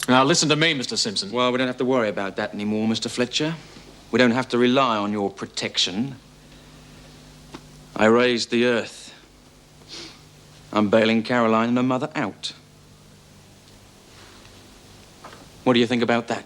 Now, listen to me, Mr. Simpson. Well, we don't have to worry about that anymore, Mr. Fletcher. We don't have to rely on your protection. I raised the earth. I'm bailing Caroline and her mother out. What do you think about that?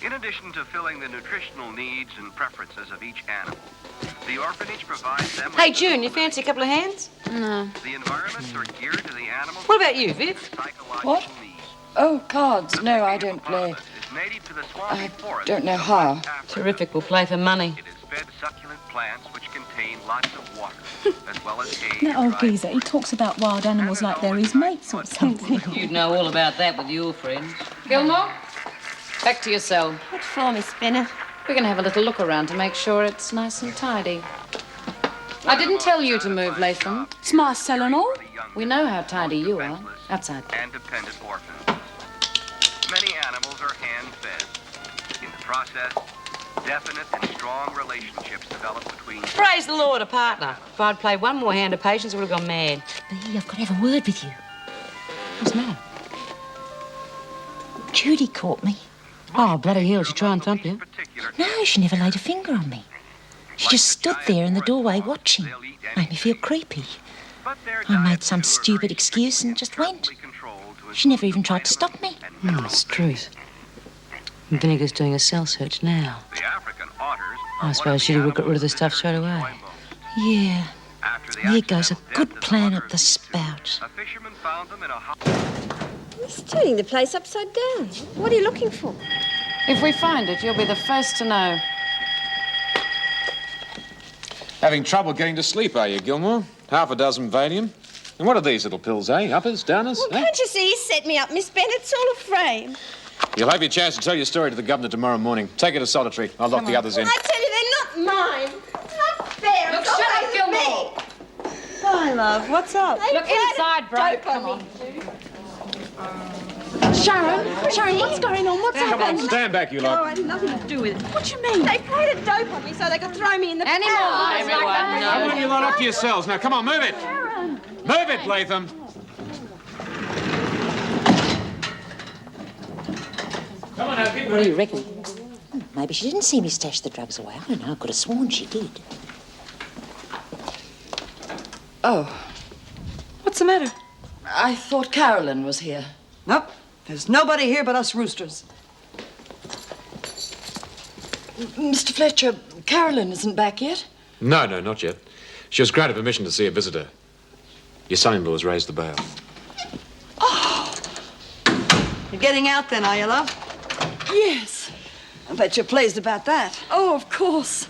In addition to filling the nutritional needs and preferences of each animal, the orphanage provides them with... Hey, June, you fancy a couple of hands? No. The environments are geared to the animals... What about you, Viv? What? Oh, cards. No, I don't play. I don't know how. Terrific. We'll play for money. It is fed succulent plants which contain lots of water, as well as hay. That old geezer, he talks about wild animals like they're his mates or something. You'd know all about that with your friends. Gilmour, back to your cell. What for, Miss Bennett? We're going to have a little look around to make sure it's nice and tidy. I didn't tell you to move, Latham. It's my cell and all. We know how tidy you are. Outside. And dependent orphans. Many animals are hand-fed. In the process, definite and strong relationships develop between... Praise the Lord, a partner. If I'd played one more hand of patience, I would have gone mad. Bee, I've got to have a word with you. What's the matter? Judy caught me. Oh, bloody hell, she try and thump you? No, she never laid a finger on me. She just stood there in the doorway watching. Made me feel creepy. I made some stupid excuse and just went. She never even tried to stop me. It's the truth. And Vinegar's doing a cell search now. I suppose Judy would get rid of the stuff straight away. Yeah. Here goes a good plan up the spout. He's turning the place upside down. What are you looking for? If we find it, you'll be the first to know. Having trouble getting to sleep, are you, Gilmour? Half a dozen Valium. And what are these little pills, eh? Uppers, downers? Well, can't you see he set me up, Miss Bennett? It's all a frame. You'll have your chance to tell your story to the governor tomorrow morning. Take her to solitary. I'll lock the others in. I tell you, they're not mine. It's not fair. Look, It's shut up, always Gilmour. me. Hi, love. What's up? Look inside, bro. Come on. Sharon, what's going on? What's Come happening? on, stand back, you Oh, lot. I had nothing to do with it. What do you mean? They played a dope on me so they could throw me in the Any more? pool. Everyone I want you lot up to yourselves. Now, come on, move it. Move it, Latham. Come on now, keep What do you reckon? Maybe she didn't see me stash the drugs away. I don't know. I could have sworn she did. Oh. What's the matter? I thought Carolyn was here. Nope. There's nobody here but us roosters. Mr. Fletcher, Carolyn isn't back yet? No, not yet. She was granted permission to see a visitor. Your son-in-law has raised the bail. Oh! You're getting out then, are you, love? Yes. I bet you're pleased about that. Oh, of course.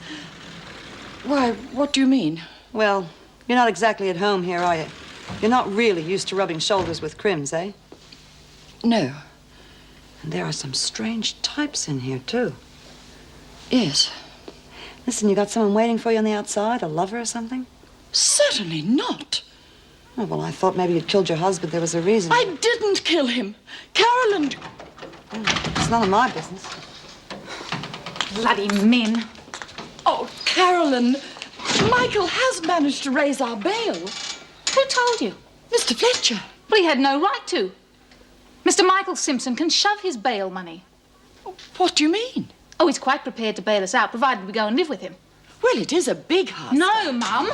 Why, what do you mean? Well, you're not exactly at home here, are you? You're not really used to rubbing shoulders with crims, eh? No. And there are some strange types in here, too. Yes. Listen, you got someone waiting for you on the outside, a lover or something? Certainly not. Oh, well, I thought maybe you'd killed your husband. There was a reason. I didn't kill him. Carolyn... It's none of my business. Bloody men. Oh, Carolyn, Michael has managed to raise our bail. Who told you? Mr. Fletcher. Well, he had no right to. Mr. Michael Simpson can shove his bail money. What do you mean? Oh, he's quite prepared to bail us out, provided we go and live with him. Well, it is a big house. No, Mum.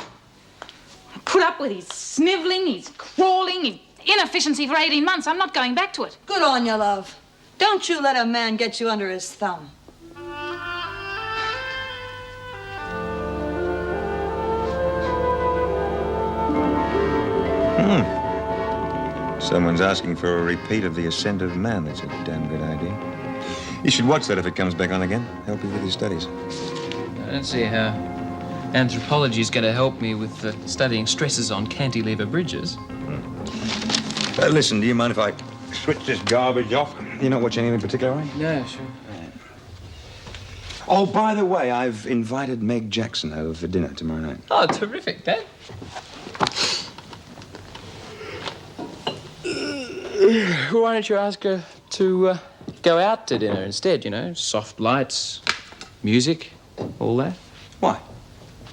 Put up with his snivelling, his crawling, his inefficiency for 18 months. I'm not going back to it. Good on you, love. Don't you let a man get you under his thumb. Someone's asking for a repeat of The Ascent of Man. That's a damn good idea. You should watch that if it comes back on again. Help you with your studies. I don't see how anthropology's going to help me with studying stresses on cantilever bridges. Listen, do you mind if I switch this garbage off? You're not watching anything particular, are you? No, sure. Oh, by the way, I've invited Meg Jackson over for dinner tomorrow night. Oh, terrific, Dad. Why don't you ask her to go out to dinner instead, you know? Soft lights, music, all that. Why?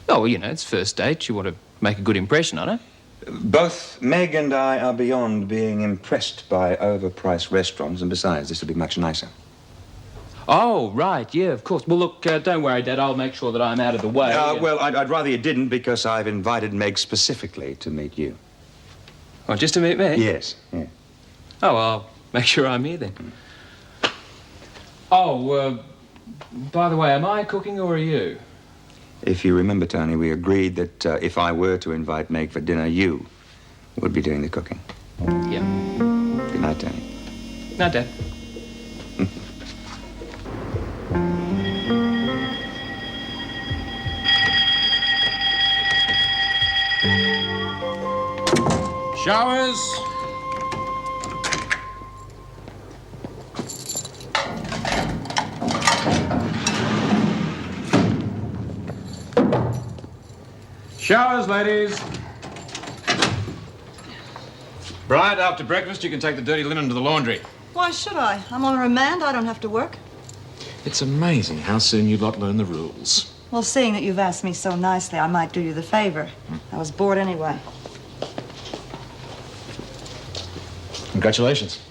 Oh, well, you know, it's first date. You want to make a good impression on her. Both Meg and I are beyond being impressed by overpriced restaurants, and besides, this will be much nicer. Oh, right, yeah, of course. Well, look, don't worry, Dad. I'll make sure that I'm out of the way. Well, I'd rather you didn't, because I've invited Meg specifically to meet you. Oh, just to meet me? Yes, yeah. Oh, I'll make sure I'm here then. Oh, by the way, am I cooking or are you? If you remember, Tony, we agreed that if I were to invite Meg for dinner, you would be doing the cooking. Yeah. Good night, Tony. Night, Dad. Showers. Showers, ladies. Bryant, after breakfast, you can take the dirty linen to the laundry. Why should I? I'm on remand. I don't have to work. It's amazing how soon you lot learn the rules. Well, seeing that you've asked me so nicely, I might do you the favor. I was bored anyway. Congratulations.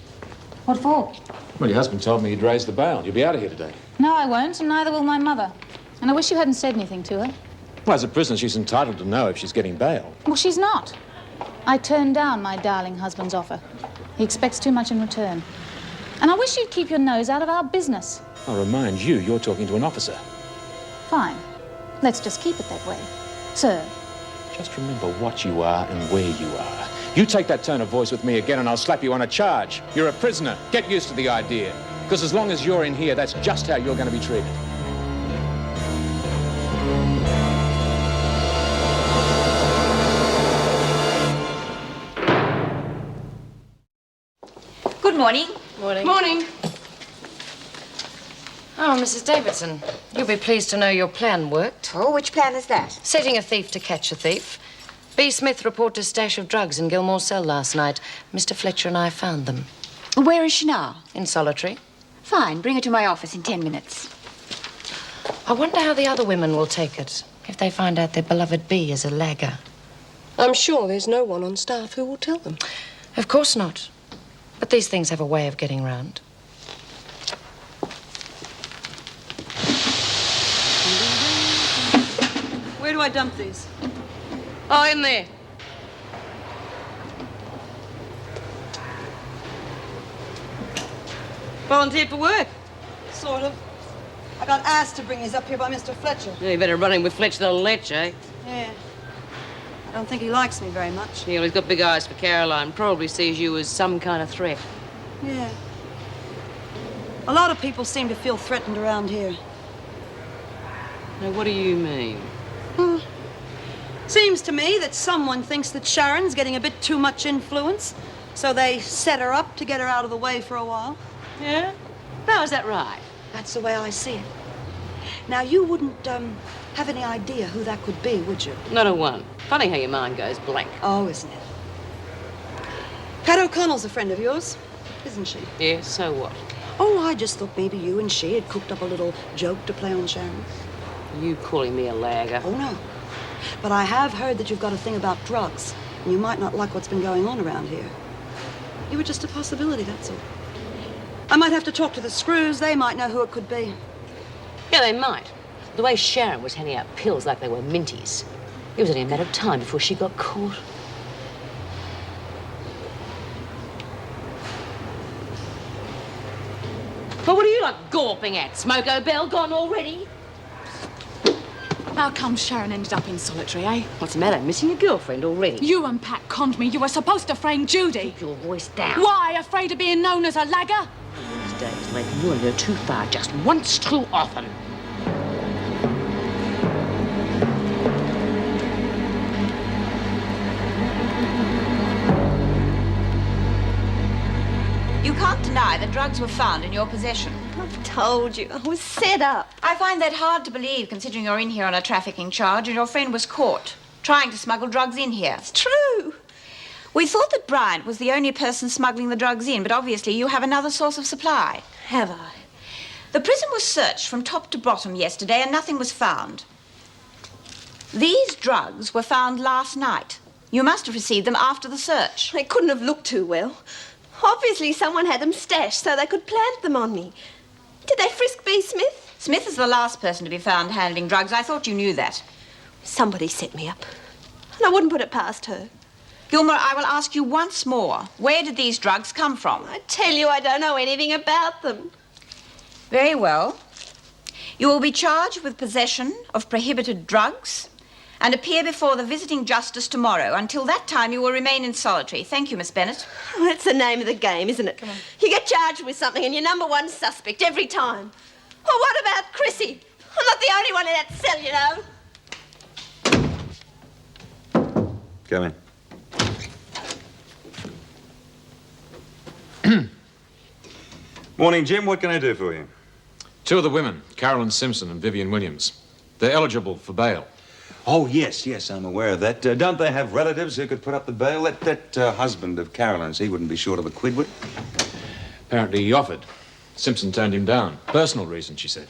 What for? Well, your husband told me he'd raised the bail. You'll be out of here today. No, I won't, and neither will my mother. And I wish you hadn't said anything to her. Well, as a prisoner, she's entitled to know if she's getting bail. Well, she's not. I turned down my darling husband's offer. He expects too much in return. And I wish you'd keep your nose out of our business. I'll remind you, you're talking to an officer. Fine. Let's just keep it that way. Sir. Just remember what you are and where you are. You take that tone of voice with me again and I'll slap you on a charge. You're a prisoner. Get used to the idea. Because as long as you're in here, that's just how you're going to be treated. Good morning. Morning. Morning. Oh, Mrs. Davidson, you'll be pleased to know your plan worked. Oh, which plan is that? Setting a thief to catch a thief. B. Smith reported a stash of drugs in Gilmour's cell last night. Mr. Fletcher and I found them. Where is she now? In solitary. Fine. Bring her to my office in 10 minutes. I wonder how the other women will take it if they find out their beloved B is a lagger. I'm sure there's no one on staff who will tell them. Of course not. But these things have a way of getting round. Where do I dump these? Oh, in there. Volunteered for work. Sort of. I got asked to bring these up here by Mr. Fletcher. Yeah, you better run in with Fletcher the Lech, eh? Yeah. I don't think he likes me very much. Yeah, well, he's got big eyes for Caroline. Probably sees you as some kind of threat. Yeah. A lot of people seem to feel threatened around here. Now, what do you mean? Seems to me that someone thinks that Sharon's getting a bit too much influence, so they set her up to get her out of the way for a while. Yeah? Now, is that right? That's the way I see it. Now, you wouldn't, have any idea who that could be, would you? Not a one. Funny how your mind goes blank. Oh, isn't it? Pat O'Connell's a friend of yours, isn't she? Yeah, so what? Oh, I just thought maybe you and she had cooked up a little joke to play on Sharon. You calling me a lagger? Oh, no. But I have heard that you've got a thing about drugs, and you might not like what's been going on around here. You were just a possibility, that's all. I might have to talk to the Screws. They might know who it could be. Yeah, they might. The way Sharon was handing out pills like they were minties. It was only a matter of time before she got caught. Well, what are you like gawping at? Smoko Bell gone already? How come Sharon ended up in solitary, eh? What's the matter? Missing your girlfriend already? You and Pat conned me. You were supposed to frame Judy. Keep your voice down. Why? Afraid of being known as a lagger? These days, Latham, you go too far just once too often. You can't deny that drugs were found in your possession. I've told you. I was set up. I find that hard to believe, considering you're in here on a trafficking charge and your friend was caught trying to smuggle drugs in here. It's true. We thought that Bryant was the only person smuggling the drugs in, but obviously you have another source of supply. Have I? The prison was searched from top to bottom yesterday and nothing was found. These drugs were found last night. You must have received them after the search. They couldn't have looked too well. Obviously someone had them stashed so they could plant them on me. Did they frisk B. Smith? Smith is the last person to be found handling drugs. I thought you knew that. Somebody set me up. And I wouldn't put it past her. Gilmour, I will ask you once more. Where did these drugs come from? I tell you, I don't know anything about them. Very well. You will be charged with possession of prohibited drugs and appear before the visiting justice tomorrow. Until that time, you will remain in solitary. Thank you, Miss Bennett. Oh, that's the name of the game, isn't it? Come on. You get charged with something and you're number one suspect every time. Well, what about Chrissie? I'm not the only one in that cell, you know. Come in. Morning, Jim. What can I do for you? Two of the women, Carolyn Simpson and Vivienne Williams. They're eligible for bail. Oh, yes, I'm aware of that. Don't they have relatives who could put up the bail? That husband of Carolyn's, he wouldn't be short of a quid, would he? Apparently he offered. Simpson turned him down. Personal reason, she said.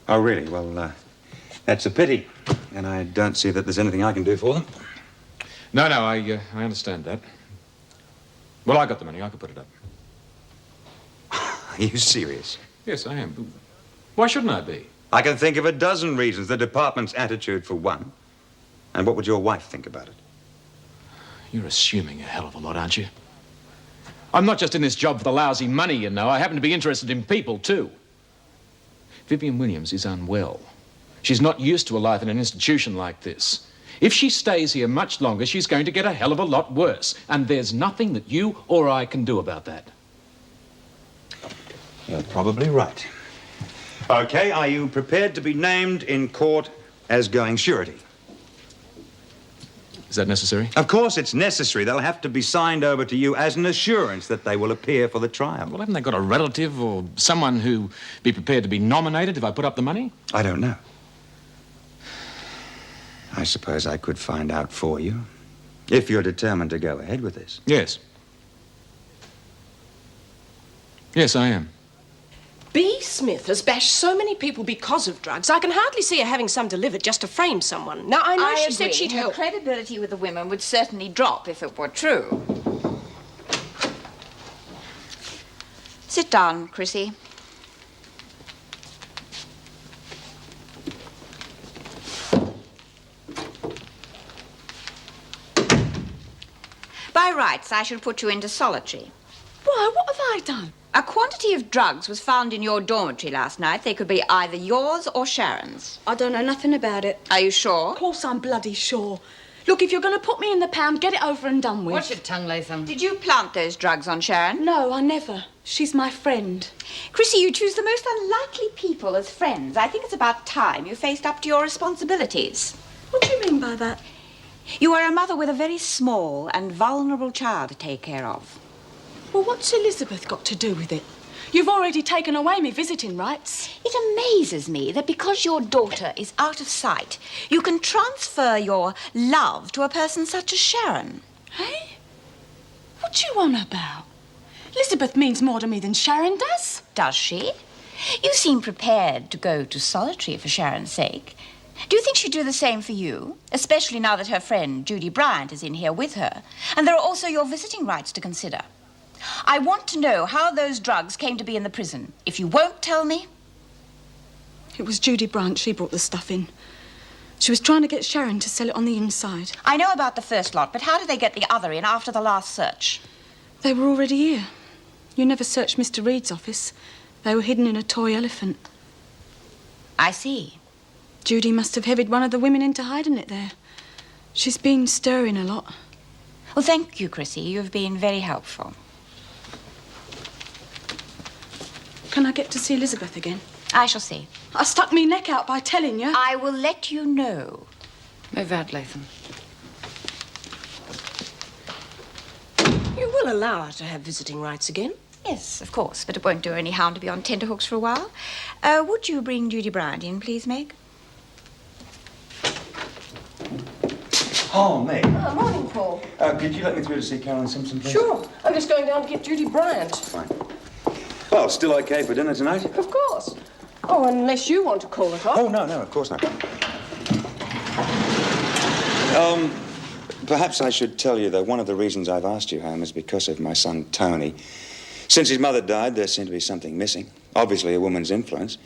Oh, really? Well, that's a pity. And I don't see that there's anything I can do for them. No, I understand that. Well, I got the money. I could put it up. Are you serious? Yes, I am. Why shouldn't I be? I can think of a dozen reasons. The department's attitude, for one. And what would your wife think about it? You're assuming a hell of a lot, aren't you? I'm not just in this job for the lousy money, you know. I happen to be interested in people, too. Vivienne Williams is unwell. She's not used to a life in an institution like this. If she stays here much longer, she's going to get a hell of a lot worse. And there's nothing that you or I can do about that. You're probably right. Okay, are you prepared to be named in court as going surety? Is that necessary? Of course it's necessary. They'll have to be signed over to you as an assurance that they will appear for the trial. Well, haven't they got a relative or someone who'd be prepared to be nominated if I put up the money? I don't know. I suppose I could find out for you, if you're determined to go ahead with this. Yes. Yes, I am. B. Smith has bashed so many people because of drugs. I can hardly see her having some delivered just to frame someone. Now, I know she said she'd Her help. credibility with the women would certainly drop if it were true. Sit down, Chrissie. By rights, I should put you into solitary. Why, what have I done? A quantity of drugs was found in your dormitory last night. They could be either yours or Sharon's. I don't know nothing about it. Are you sure? Of course I'm bloody sure. Look, if you're going to put me in the pound, get it over and done with. Watch your tongue, Latham. Did you plant those drugs on Sharon? No, I never. She's my friend. Chrissie, you choose the most unlikely people as friends. I think it's about time you faced up to your responsibilities. What do you mean by that? You are a mother with a very small and vulnerable child to take care of. Well, what's Elizabeth got to do with it? You've already taken away me visiting rights. It amazes me that because your daughter is out of sight, you can transfer your love to a person such as Sharon. Hey? What you on about? Elizabeth means more to me than Sharon does. Does she? You seem prepared to go to solitary for Sharon's sake. Do you think she'd do the same for you? Especially now that her friend, Judy Bryant, is in here with her. And there are also your visiting rights to consider. I want to know how those drugs came to be in the prison. If you won't tell me... It was Judy Bryant. She brought the stuff in. She was trying to get Sharon to sell it on the inside. I know about the first lot, but how did they get the other in after the last search? They were already here. You never searched Mr. Reed's office. They were hidden in a toy elephant. I see. Judy must have heavied one of the women into hiding it there. She's been stirring a lot. Well, thank you, Chrissie. You've been very helpful. Can I get to see Elizabeth again? I shall see. I stuck me neck out by telling you. I will let you know. Move out, Latham. You will allow her to have visiting rights again? Yes, of course, but it won't do her any harm to be on tenterhooks for a while. Would you bring Judy Bryant in, please, Meg? Oh, Meg. Oh, morning, Paul. Could you let me through to see Caroline Simpson, please? Sure. I'm just going down to get Judy Bryant. Fine. Well, still okay for dinner tonight? Of course. Oh, unless you want to call it off. Oh, no, of course not. Perhaps I should tell you that one of the reasons I've asked you home is because of my son, Tony. Since his mother died, there seemed to be something missing. Obviously, a woman's influence.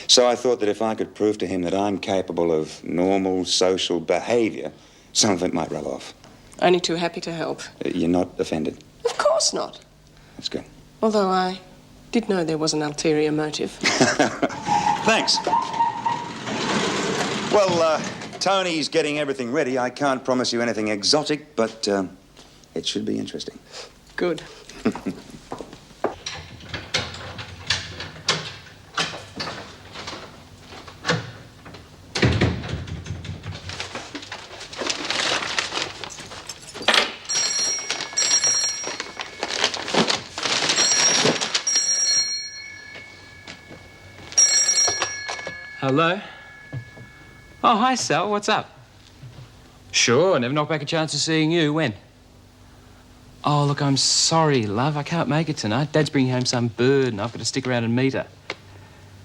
So I thought that if I could prove to him that I'm capable of normal social behaviour, some of it might rub off. Only too happy to help. You're not offended? Of course not. That's good. Although I did know there was an ulterior motive. Thanks. Well, Tony's getting everything ready. I can't promise you anything exotic, but it should be interesting. Good. Hello? Oh, hi, Sal. What's up? Sure, never knocked back a chance of seeing you. When? Oh, look, I'm sorry, love. I can't make it tonight. Dad's bringing home some bird and I've got to stick around and meet her.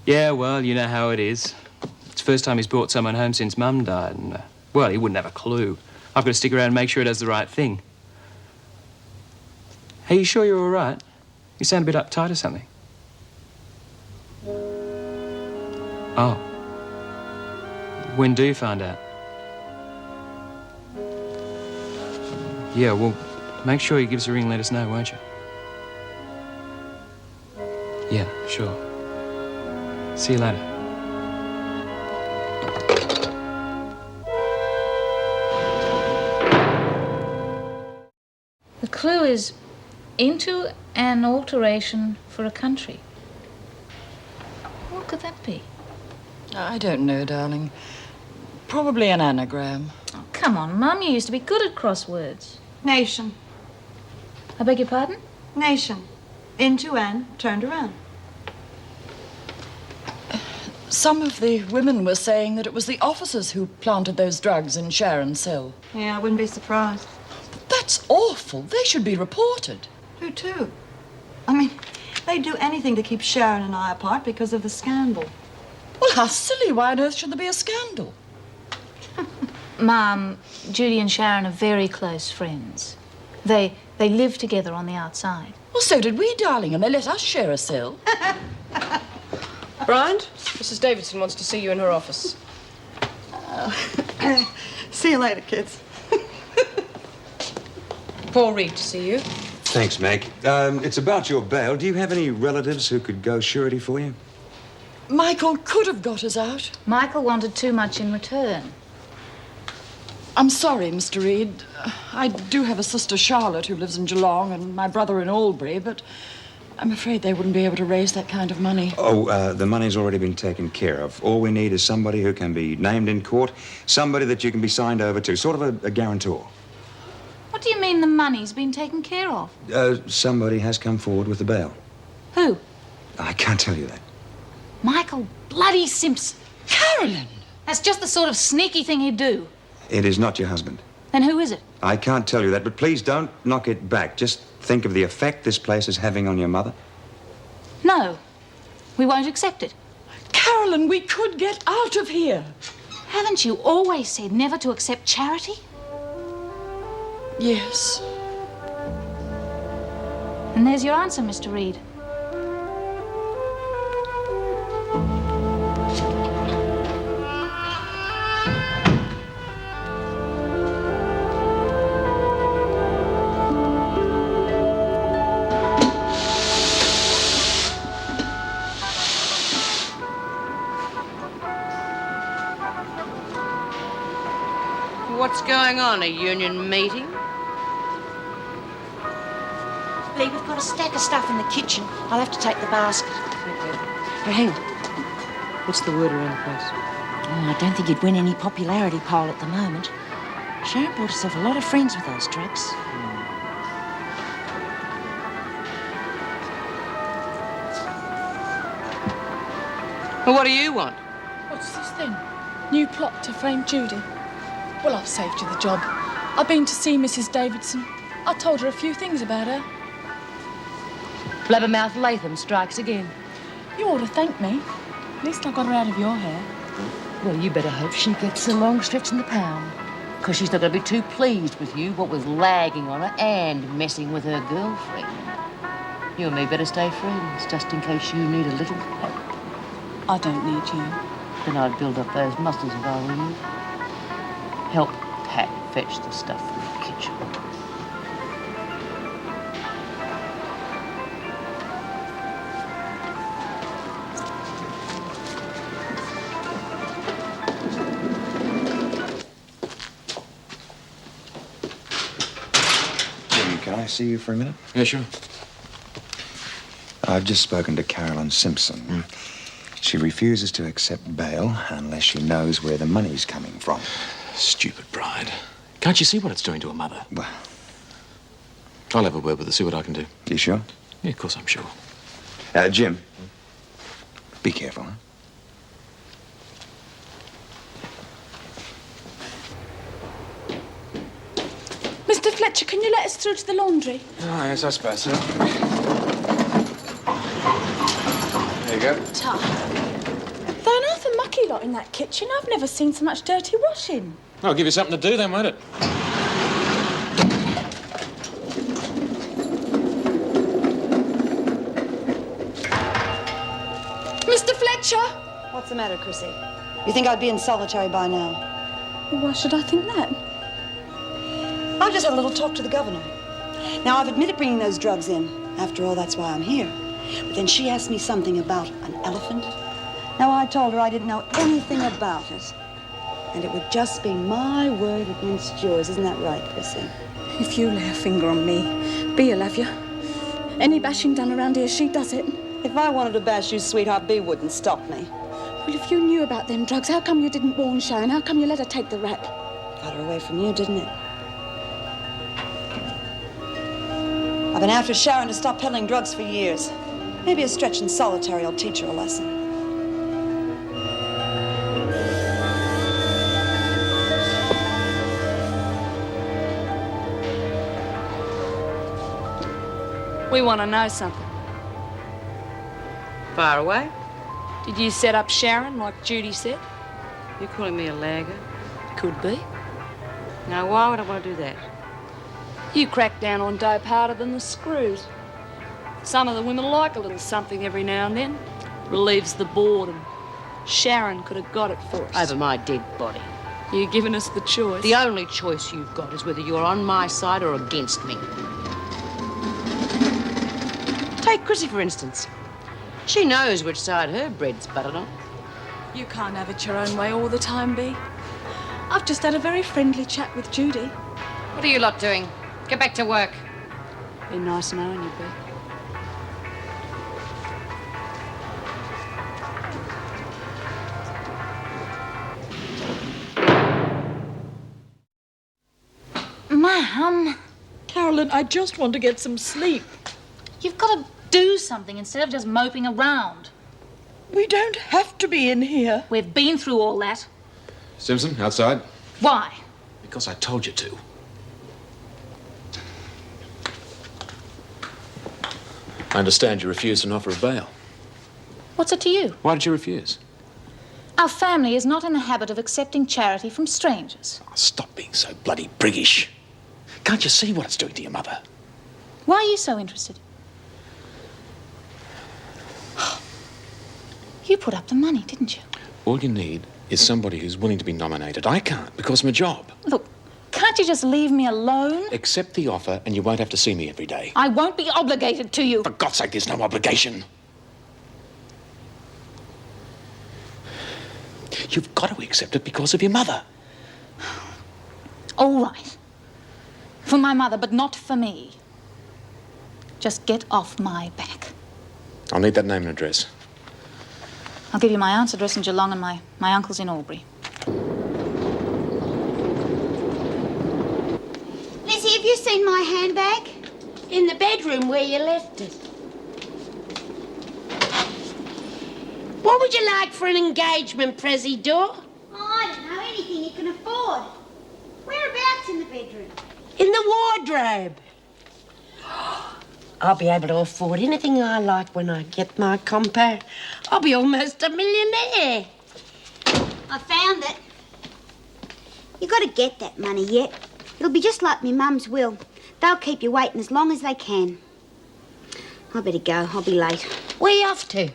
Yeah, well, you know how it is. It's the first time he's brought someone home since Mum died and, well, he wouldn't have a clue. I've got to stick around and make sure he does the right thing. Hey, you sure you're all right? You sound a bit uptight or something. Oh. When do you find out? Yeah, well, make sure you give us a ring and let us know, won't you? Yeah, sure. See you later. The clue is into an alteration for a country. What could that be? I don't know, darling. Probably an anagram. Oh, come on, Mum. You used to be good at crosswords. Nation. I beg your pardon? Nation. Into and turned around. Some of the women were saying that it was the officers who planted those drugs in Sharon's cell. Yeah, I wouldn't be surprised. But that's awful. They should be reported. Who to? I mean, they'd do anything to keep Sharon and I apart because of the scandal. Well, how silly. Why on earth should there be a scandal? Mum, Judy and Sharon are very close friends. They live together on the outside. Well, so did we, darling, and they let us share a cell. Bryant, Mrs. Davidson wants to see you in her office. See you later, kids. Paul Reed to see you. Thanks, Meg. It's about your bail. Do you have any relatives who could go surety for you? Michael could have got us out. Michael wanted too much in return. I'm sorry, Mr. Reed. I do have a sister, Charlotte, who lives in Geelong, and my brother in Albury, but I'm afraid they wouldn't be able to raise that kind of money. Oh, the money's already been taken care of. All we need is somebody who can be named in court, somebody that you can be signed over to, sort of a guarantor. What do you mean the money's been taken care of? Somebody has come forward with the bail. Who? I can't tell you that. Michael bloody Simpson. Carolyn! That's just the sort of sneaky thing he'd do. It is not your husband. Then who is it? I can't tell you that, but please don't knock it back. Just think of the effect this place is having on your mother. No, we won't accept it. Carolyn, we could get out of here. Haven't you always said never to accept charity? Yes. And there's your answer, Mr. Reed. What's going on, a union meeting? Lee, we've got a stack of stuff in the kitchen. I'll have to take the basket. Okay. Hey, hang on. What's the word around the place? Oh, I don't think you'd win any popularity poll at the moment. Sharon brought herself a lot of friends with those drugs. Well, what do you want? What's this then? New plot to frame Judy. Well, I've saved you the job. I've been to see Mrs. Davidson. I told her a few things about her. Blabbermouth Latham strikes again. You ought to thank me. At least I got her out of your hair. Well, you better hope she gets a long stretch in the pound. Because she's not going to be too pleased with you, what with lagging on her and messing with her girlfriend. You and me better stay friends, just in case you need a little help. I don't need you. Then I'd build up those muscles if I were you. Help Pat fetch the stuff from the kitchen. Can I see you for a minute? Yeah, sure. I've just spoken to Caroline Simpson. She refuses to accept bail unless she knows where the money's coming from. Stupid bride. Can't you see what it's doing to her mother? Well, I'll have a word with her, see what I can do. You sure? Yeah, of course I'm sure. Jim, be careful, huh? Mr. Fletcher, can you let us through to the laundry? Oh, yes, I suppose so. There you go. Tough. They're an earth and mucky lot in that kitchen. I've never seen so much dirty washing. I'll give you something to do then, won't it? Mr. Fletcher! What's the matter, Chrissie? You think I'd be in solitary by now? Well, why should I think that? I've just had a little talk to the governor. Now, I've admitted bringing those drugs in. After all, that's why I'm here. But then she asked me something about an elephant. Now, I told her I didn't know anything about it. And it would just be my word against yours. Isn't that right, Chrissie? If you lay a finger on me, Bea'll have you. Any bashing done around here, she does it. If I wanted to bash you, sweetheart, Bea wouldn't stop me. Well, if you knew about them drugs, how come you didn't warn Sharon? How come you let her take the rap? Got her away from you, didn't it? I've been after Sharon to stop peddling drugs for years. Maybe a stretch in solitary will teach her a lesson. We want to know something. Far away? Did you set up Sharon like Judy said? You calling me a lagger? Could be. Now, why would I want to do that? You crack down on dope harder than the screws. Some of the women like a little something every now and then. Relieves the boredom. Sharon could have got it for us. Over my dead body. You're giving us the choice. The only choice you've got is whether you're on my side or against me. Take Chrissie, for instance. She knows which side her bread's buttered on. You can't have it your own way all the time, Bea. I've just had a very friendly chat with Judy. What are you lot doing? Get back to work. Been nice knowing you, Bea. Ma'am. Carolyn, I just want to get some sleep. You've got to do something instead of just moping around. We don't have to be in here. We've been through all that. Simpson, outside. Why? Because I told you to. I understand you refused an offer of bail. What's it to you? Why did you refuse? Our family is not in the habit of accepting charity from strangers. Oh, stop being so bloody priggish. Can't you see what it's doing to your mother? Why are you so interested? You put up the money, didn't you? All you need is somebody who's willing to be nominated. I can't, because of my job. Look, can't you just leave me alone? Accept the offer and you won't have to see me every day. I won't be obligated to you. For God's sake, there's no obligation. You've got to accept it because of your mother. All right. For my mother, but not for me. Just get off my back. I'll need that name and address. I'll give you my aunt's address in Geelong and my uncle's in Albury. Lizzie, have you seen my handbag? In the bedroom where you left it. What would you like for an engagement, Prezi Door? Oh, I don't know, anything you can afford. Whereabouts in the bedroom? In the wardrobe. I'll be able to afford anything I like when I get my compo. I'll be almost a millionaire. I found it. You got to get that money yet. It'll be just like me mum's will. They'll keep you waiting as long as they can. I better go. I'll be late. Where you off to?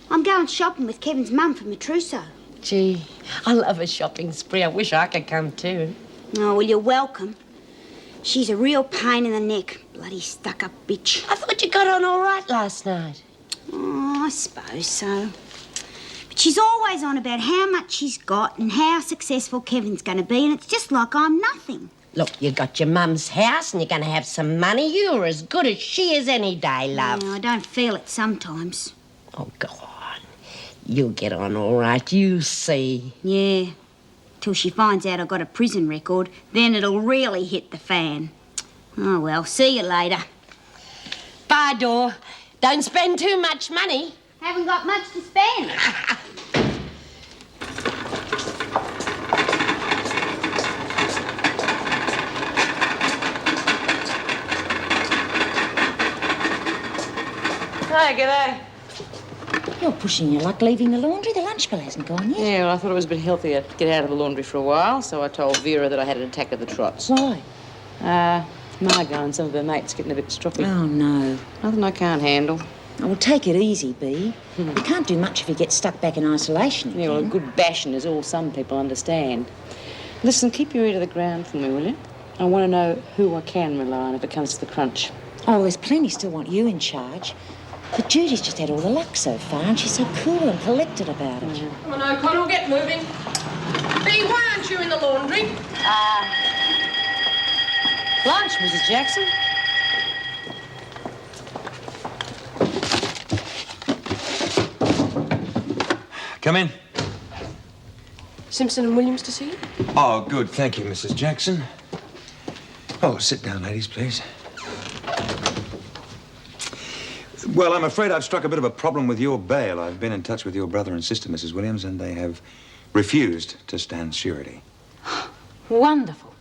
I'm going shopping with Kevin's mum for my trousseau. Gee, I love a shopping spree. I wish I could come too. Oh, well, you're welcome. She's a real pain in the neck. Bloody stuck-up bitch. I thought you got on all right last night. Oh, I suppose so. But she's always on about how much she's got and how successful Kevin's going to be, and it's just like I'm nothing. Look, you got your mum's house and you're going to have some money. You're as good as she is any day, love. No, I don't feel it sometimes. Oh, go on. You'll get on all right, you see. Yeah. Till she finds out I've got a prison record, then it'll really hit the fan. Oh, well, see you later. Bye, Dor. Don't spend too much money. Haven't got much to spend. Hi, g'day. You're pushing your luck leaving the laundry. The lunch bell hasn't gone yet. Yeah, well, I thought it was a bit healthier to get out of the laundry for a while, so I told Vera that I had an attack of the trots. Why? Margot and some of her mates getting a bit stroppy. Oh, no. Nothing I can't handle. Oh, well, take it easy, Bea. You can't do much if you get stuck back in isolation again. Yeah, well, a good bashing is all some people understand. Listen, keep your ear to the ground for me, will you? I want to know who I can rely on if it comes to the crunch. Oh, there's plenty still want you in charge. But Judy's just had all the luck so far, and she's so cool and collected about it. Come on, O'Connell, get moving. Bea, why aren't you in the laundry? Lunch, Mrs. Jackson. Come in. Simpson and Williams to see you? Oh, good. Thank you, Mrs. Jackson. Oh, sit down, ladies, please. Well, I'm afraid I've struck a bit of a problem with your bail. I've been in touch with your brother and sister, Mrs. Williams, and they have refused to stand surety. Wonderful.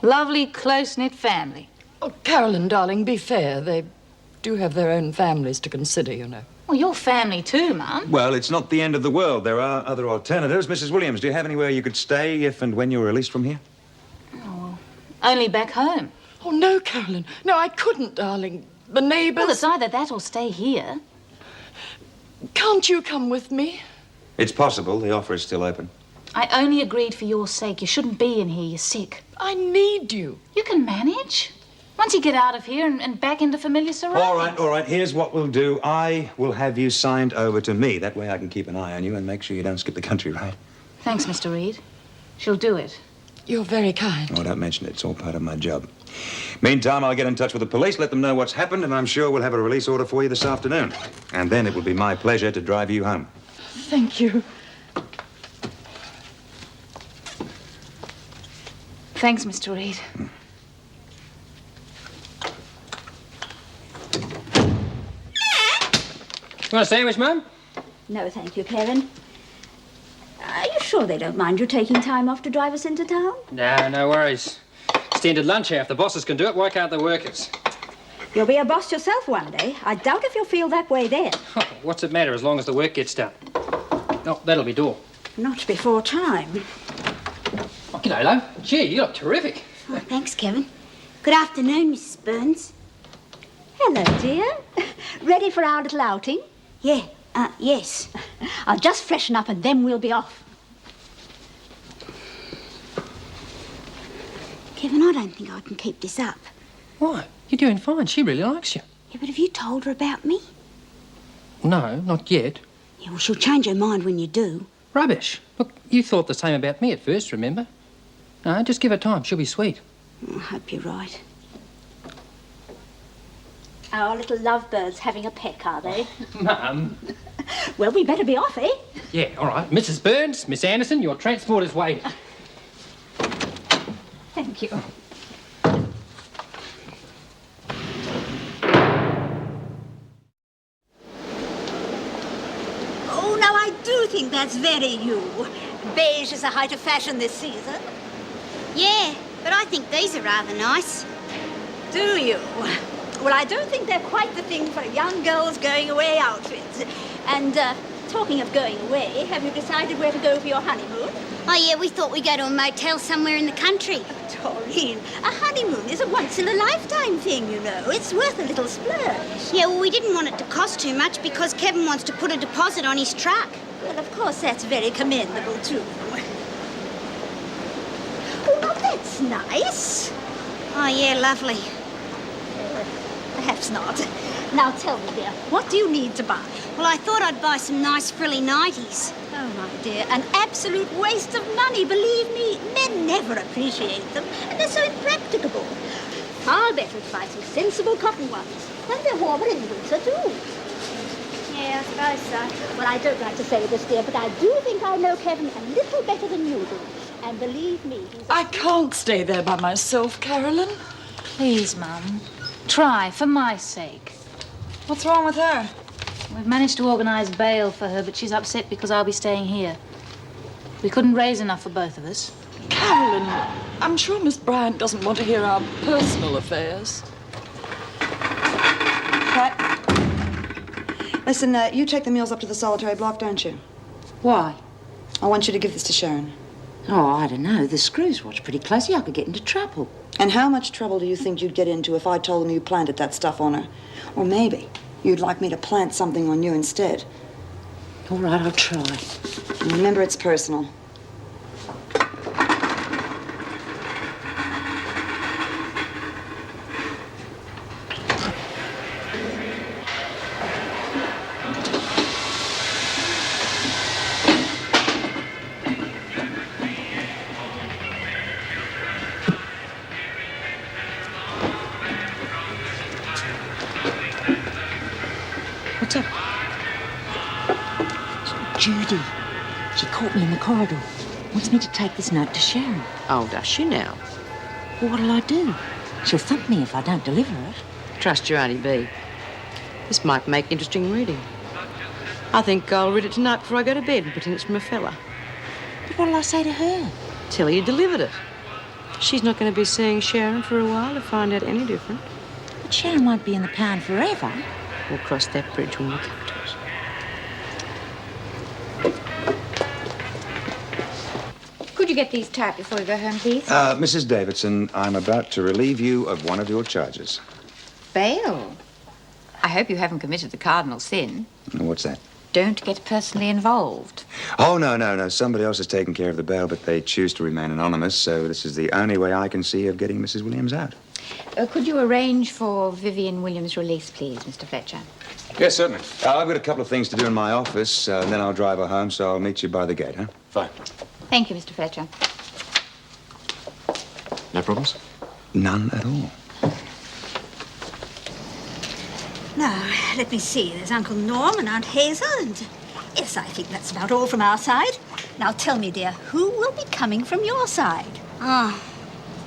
Lovely, close-knit family. Oh, Carolyn, darling, be fair. They do have their own families to consider, you know. Well, your family too, Mum. Well, it's not the end of the world. There are other alternatives. Mrs. Williams, do you have anywhere you could stay if and when you were released from here? Oh, only back home. Oh, no, Carolyn. No, I couldn't, darling. The neighbours... Well, it's either that or stay here. Can't you come with me? It's possible. The offer is still open. I only agreed for your sake. You shouldn't be in here. You're sick. I need you. You can manage. Once you get out of here and back into familiar surroundings. All right. Here's what we'll do. I will have you signed over to me. That way I can keep an eye on you and make sure you don't skip the country, right? Thanks, Mr. Reed. She'll do it. You're very kind. Oh, don't mention it. It's all part of my job. Meantime, I'll get in touch with the police, let them know what's happened, and I'm sure we'll have a release order for you this afternoon. And then it will be my pleasure to drive you home. Thank you. Thanks, Mr. Reed. Want a sandwich, Mum? No, thank you, Kevin. Are you sure they don't mind you taking time off to drive us into town? No worries. Standard lunch hour. If the bosses can do it, why can't the workers? You'll be a boss yourself one day. I doubt if you'll feel that way then. Oh, what's it matter as long as the work gets done? Oh, that'll be door. Not before time. Oh, g'day, love. Gee, you look terrific. Oh, thanks, Kevin. Good afternoon, Mrs. Burns. Hello, dear. Ready for our little outing? Yeah, yes. I'll just freshen up and then we'll be off. Kevin, I don't think I can keep this up. Why? You're doing fine. She really likes you. Yeah, but have you told her about me? No, not yet. Yeah, well, she'll change her mind when you do. Rubbish. Look, you thought the same about me at first, remember? No, just give her time. She'll be sweet. I hope you're right. Our little lovebirds having a peck, are they? Mum. Well, we better be off, eh? Yeah, all right. Mrs. Burns, Miss Anderson, your transport is waiting. Thank you. Oh, now I do think that's very you. Beige is the height of fashion this season. Yeah, but I think these are rather nice. Do you? Well, I don't think they're quite the thing for a young girl's going-away outfit. And, talking of going away, have you decided where to go for your honeymoon? Oh, yeah, we thought we'd go to a motel somewhere in the country. Doreen, a honeymoon is a once-in-a-lifetime thing, you know. It's worth a little splurge. Yeah, well, we didn't want it to cost too much because Kevin wants to put a deposit on his truck. Well, of course, that's very commendable, too. Oh, now that's nice. Oh, yeah, lovely. Perhaps not. Now tell me, dear, what do you need to buy? Well, I thought I'd buy some nice frilly nighties. Oh, my dear, an absolute waste of money, believe me. Men never appreciate them, and they're so impracticable. Far better to buy some sensible cotton ones. And they're warmer in the winter, too. Yeah, I suppose so. Well, I don't like to say this, dear, but I do think I know Kevin a little better than you do. And believe me, he's... I can't stay there by myself, Carolyn. Please, Mum. Try, for my sake. What's wrong with her? We've managed to organise bail for her, but she's upset because I'll be staying here. We couldn't raise enough for both of us. Carolyn, I'm sure Miss Bryant doesn't want to hear our personal affairs. Pat, listen, you take the meals up to the solitary block, don't you? Why? I want you to give this to Sharon. Oh, I don't know. The screws watch pretty closely. I could get into trouble. And how much trouble do you think you'd get into if I told them you planted that stuff on her? Or maybe you'd like me to plant something on you instead. All right, I'll try. And remember, it's personal. What's up? Judy. She caught me in the corridor. Wants me to take this note to Sharon. Oh, does she now? Well, what'll I do? She'll thump me if I don't deliver it. Trust your Auntie B. This might make interesting reading. I think I'll read it tonight before I go to bed and pretend it's from a fella. But what'll I say to her? Tell her you delivered it. She's not going to be seeing Sharon for a while to find out any different. But Sharon won't be in the pound forever. We'll cross that bridge when we come to it. Could you get these typed before we go home, please? Mrs. Davidson, I'm about to relieve you of one of your charges. Bail? I hope you haven't committed the cardinal sin. What's that? Don't get personally involved. Oh, no. Somebody else is taking care of the bail, but they choose to remain anonymous, so this is the only way I can see of getting Mrs. Williams out. Could you arrange for Vivienne Williams' release, please, Mr. Fletcher? Yes, certainly. I've got a couple of things to do in my office, and then I'll drive her home, so I'll meet you by the gate, huh? Fine. Thank you, Mr. Fletcher. No problems? None at all. Now, let me see. There's Uncle Norm and Aunt Hazel, and yes, I think that's about all from our side. Now, tell me, dear, who will be coming from your side? Oh,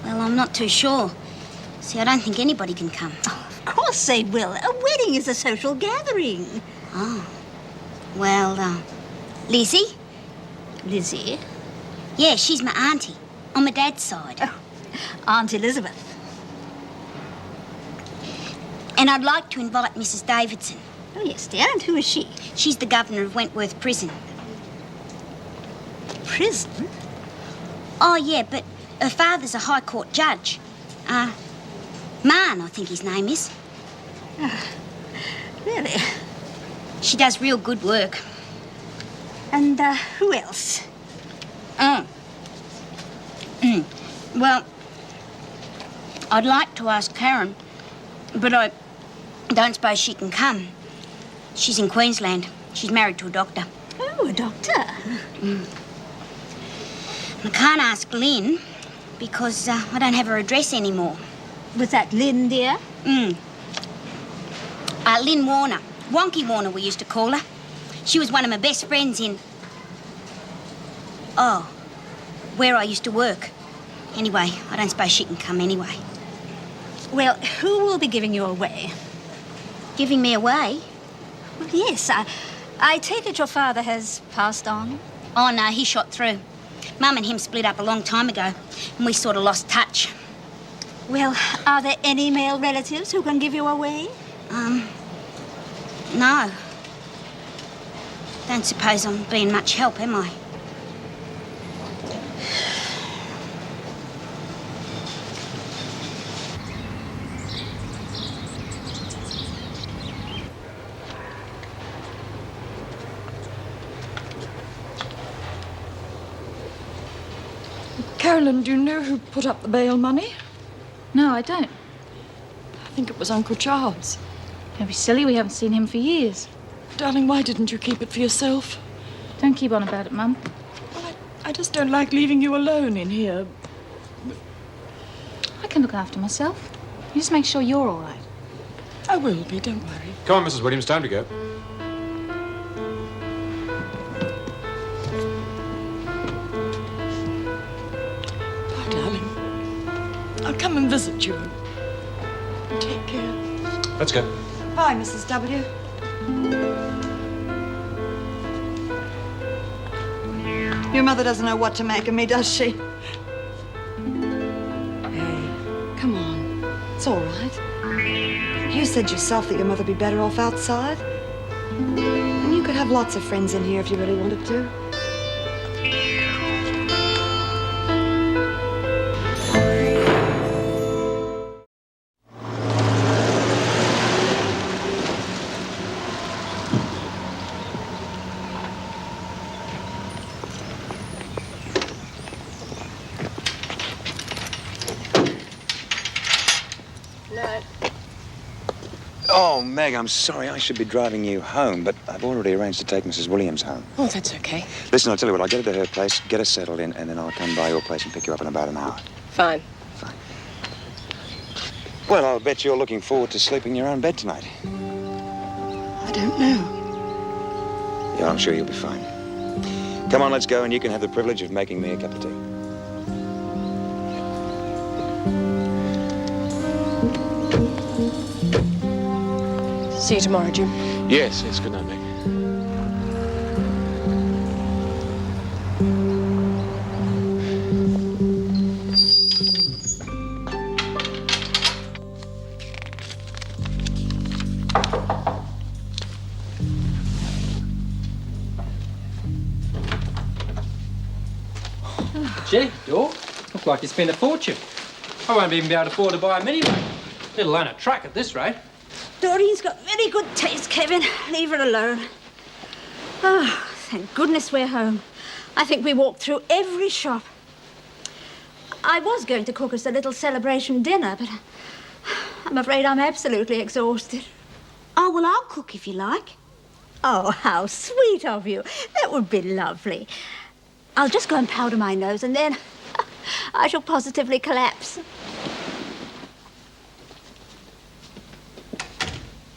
well, I'm not too sure. See, I don't think anybody can come. Oh, of course they will. A wedding is a social gathering. Oh. Well, Lizzie? Lizzie? Yeah, she's my auntie, on my dad's side. Oh, Aunt Elizabeth. And I'd like to invite Mrs. Davidson. Oh, yes, dear. And who is she? She's the governor of Wentworth Prison. Prison? Oh, yeah, but her father's a High Court judge. Mann, I think his name is. Really? She does real good work. And, who else? Well, I'd like to ask Karen, but I don't suppose she can come. She's in Queensland. She's married to a doctor. Oh, a doctor? I can't ask Lynn. because I don't have her address anymore. Was that Lynn, dear? Lynn Warner. Wonky Warner, we used to call her. She was one of my best friends in... Oh, where I used to work. Anyway, I don't suppose she can come anyway. Well, who will be giving you away? Giving me away? Well, yes, I take it your father has passed on? Oh, no, he shot through. Mum and him split up a long time ago, and we sort of lost touch. Well, are there any male relatives who can give you away? No. Don't suppose I'm being much help, am I? Carolyn, do you know who put up the bail money? No, I don't. I think it was Uncle Charles. Don't be silly, we haven't seen him for years. Darling, why didn't you keep it for yourself? Don't keep on about it, Mum. Well, I just don't like leaving you alone in here. I can look after myself. You just make sure you're all right. I will be, don't worry. Come on, Mrs. Williams, time to go. Bye, darling. I'll come and visit you. Take care. Let's go. Bye, Mrs. W. Your mother doesn't know what to make of me, does she? Hey, come on. It's all right. You said yourself that your mother'd be better off outside. And you could have lots of friends in here if you really wanted to. Oh, Meg, I'm sorry. I should be driving you home, but I've already arranged to take Mrs. Williams home. Oh, that's okay. Listen, I'll tell you what. I'll get her to her place, get her settled in, and then I'll come by your place and pick you up in about an hour. Fine. Fine. Well, I'll bet you're looking forward to sleeping in your own bed tonight. I don't know. Yeah, I'm sure you'll be fine. Come on, let's go, and you can have the privilege of making me a cup of tea. See you tomorrow, Jim. Yes, good night, Meg. Gee, Dor, look like you spent a fortune. I won't even be able to afford to buy a minivan, let alone a truck at this rate. Doreen's got very good taste, Kevin. Leave her alone. Oh, thank goodness we're home. I think we walked through every shop. I was going to cook us a little celebration dinner, but I'm afraid I'm absolutely exhausted. Oh, well, I'll cook if you like. Oh, how sweet of you. That would be lovely. I'll just go and powder my nose, and then I shall positively collapse.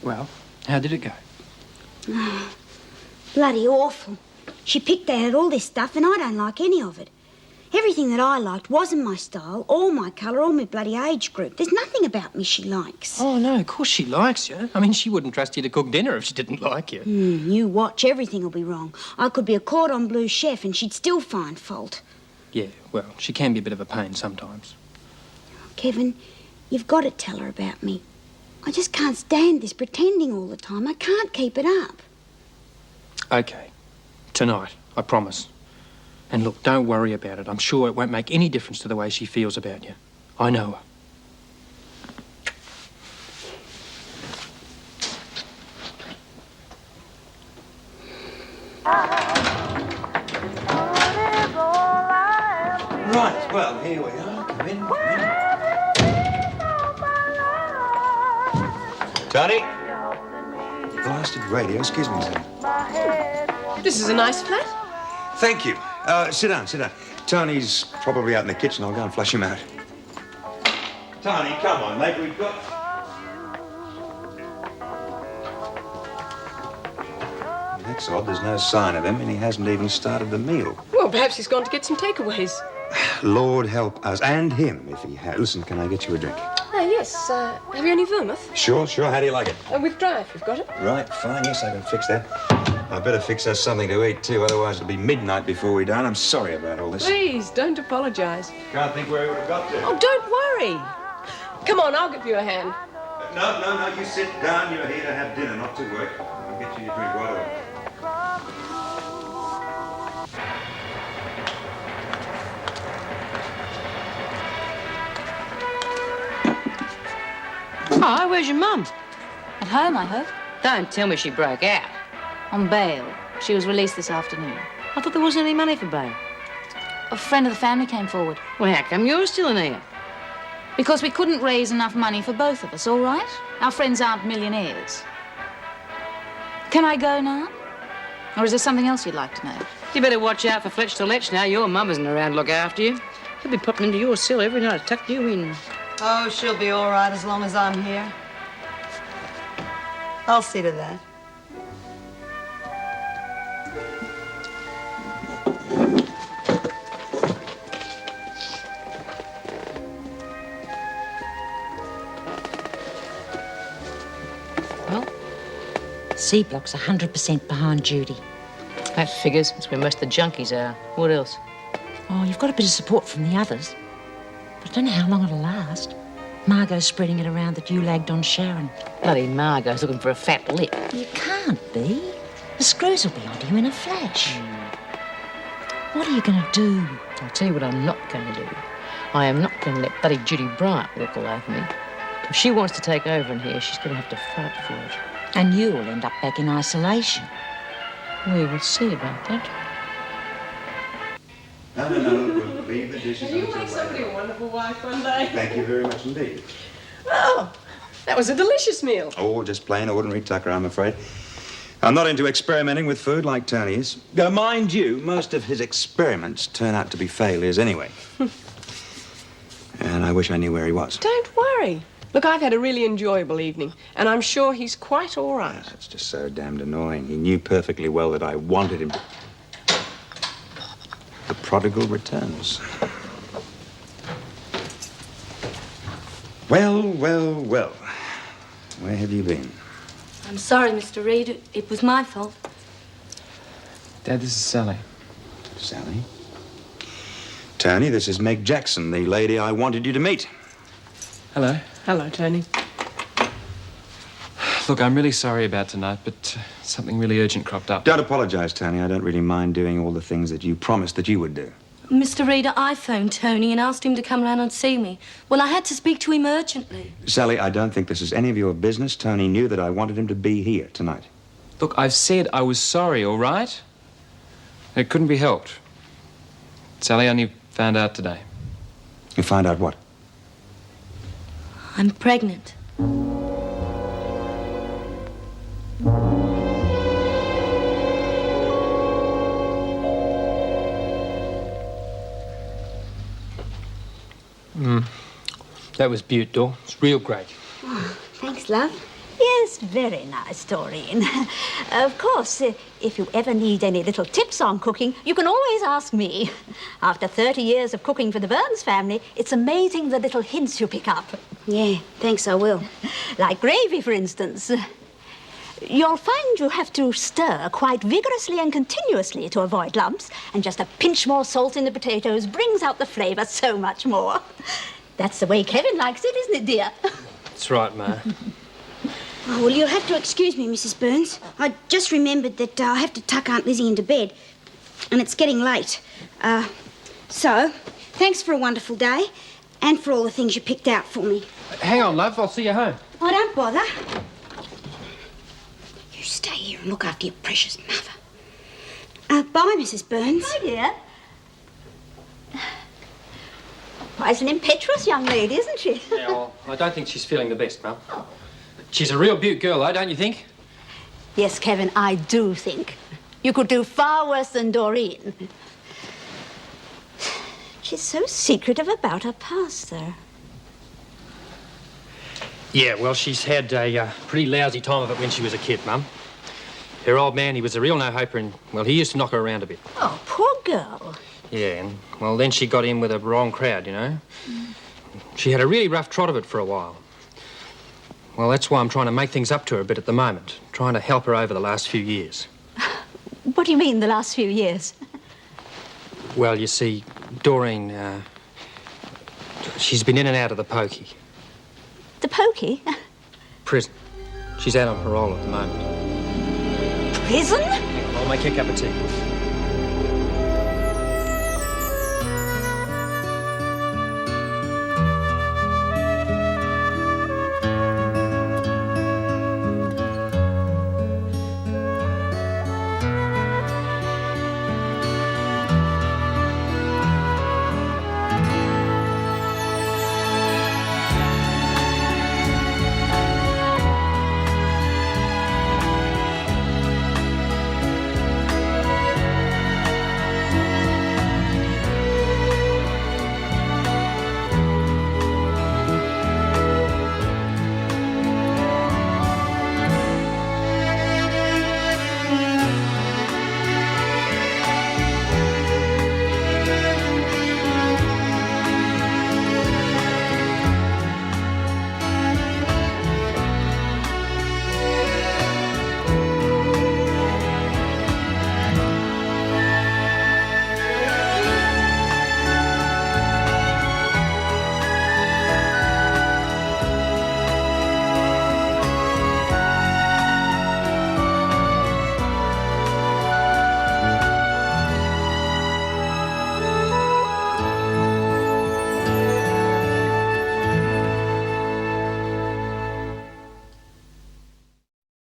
Well, how did it go? Oh, bloody awful. She picked out all this stuff, and I don't like any of it. Everything that I liked wasn't my style, or my colour, or my bloody age group. There's nothing about me she likes. Oh, no, of course she likes you. I mean, she wouldn't trust you to cook dinner if she didn't like you. You watch, everything will be wrong. I could be a cordon bleu chef, and she'd still find fault. Yeah, well, she can be a bit of a pain sometimes. Kevin, you've got to tell her about me. I just can't stand this pretending all the time. I can't keep it up. OK. Tonight, I promise. And look, don't worry about it. I'm sure it won't make any difference to the way she feels about you. I know her. Right, well, here we are. Come in, come in. Tony? Blasted radio. Excuse me, sir. This is a nice flat. Thank you. Sit down, sit down. Tony's probably out in the kitchen. I'll go and flush him out. Tony, come on, mate. We've got... That's odd. There's no sign of him, and he hasn't even started the meal. Well, perhaps he's gone to get some takeaways. Lord help us, and him, if he has. Listen, can I get you a drink? Yes. Have you any vermouth? Sure. How do you like it? With dry, if you've got it. Right, fine. Yes, I can fix that. I better fix us something to eat, too. Otherwise, it'll be midnight before we dine. I'm sorry about all this. Please, don't apologise. Can't think where he would have got to. Oh, don't worry. Come on, I'll give you a hand. No. You sit down. You're here to have dinner, not to work. I'll get you your drink right away. Hi, where's your mum? At home, I hope. Don't tell me she broke out. On bail. She was released this afternoon. I thought there wasn't any money for bail. A friend of the family came forward. Well, how come you're still in here? Because we couldn't raise enough money for both of us, all right? Our friends aren't millionaires. Can I go now? Or is there something else you'd like to know? You better watch out for Fletch to Letch now. Your mum isn't around to look after you. He'll be popping into your cell every night to tuck you in. Oh, she'll be all right as long as I'm here. I'll see to that. Well, C Block's 100% behind Judy. That figures. It's where most of the junkies are. What else? Oh, you've got a bit of support from the others. But I don't know how long it'll last. Margot's spreading it around that you lagged on Sharon. Bloody Margot's looking for a fat lip. You can't be. The screws will be onto you in a flash. What are you going to do? I'll tell you what I'm not going to do. I am not going to let bloody Judy Bryant walk all over me. If she wants to take over in here, she's going to have to fight for it. And you'll end up back in isolation. We will see about that. No. We'll leave the dishes. Can you make somebody a wonderful wife one day? Thank you very much indeed. Oh, that was a delicious meal. Oh, just plain ordinary tucker, I'm afraid. I'm not into experimenting with food like Tony is. Mind you, most of his experiments turn out to be failures anyway. And I wish I knew where he was. Don't worry. Look, I've had a really enjoyable evening, and I'm sure he's quite all right. That's just so damned annoying. He knew perfectly well that I wanted him to... The prodigal returns. Well. Where have you been? I'm sorry, Mr. Reed. It was my fault. Dad, this is Sally. Sally? Tony, this is Meg Jackson, the lady I wanted you to meet. Hello. Hello, Tony. Look, I'm really sorry about tonight, but something really urgent cropped up. Don't apologize, Tony. I don't really mind doing all the things that you promised that you would do. Mr. Reed, I phoned Tony and asked him to come round and see me. Well, I had to speak to him urgently. Sally, I don't think this is any of your business. Tony knew that I wanted him to be here tonight. Look, I've said I was sorry, all right? It couldn't be helped. Sally only found out today. You found out what? I'm pregnant. That was beautiful. It's real great. Oh, thanks, love. Yes, very nice, Doreen. Of course, if you ever need any little tips on cooking, you can always ask me. After 30 years of cooking for the Burns family, it's amazing the little hints you pick up. Yeah, thanks, I will. Like gravy, for instance. You'll find you have to stir quite vigorously and continuously to avoid lumps, and just a pinch more salt in the potatoes brings out the flavour so much more. That's the way Kevin likes it, isn't it, dear? That's right, Ma. Oh, well, you'll have to excuse me, Mrs. Burns. I just remembered that I have to tuck Aunt Lizzie into bed, and it's getting late. So, thanks for a wonderful day, and for all the things you picked out for me. Hang on, love. I'll see you home. Oh, don't bother. You stay here and look after your precious mother. Bye, Mrs. Burns. Hi, dear. Quite an impetuous young lady, isn't she? Yeah, well, I don't think she's feeling the best, Mum. She's a real beaut girl, though, don't you think? Yes, Kevin, I do think. You could do far worse than Doreen. She's so secretive about her past, though. Yeah, well, she's had a pretty lousy time of it when she was a kid, Mum. Her old man, he was a real no-hoper and, well, he used to knock her around a bit. Oh, poor girl. Yeah, and, well, then she got in with a wrong crowd, you know. She had a really rough trot of it for a while. Well, that's why I'm trying to make things up to her a bit at the moment, trying to help her over the last few years. What do you mean, the last few years? Well, you see, Doreen, she's been in and out of the pokey. The pokey? Prison. She's out on parole at the moment. Prison? I'll make you a cup of tea.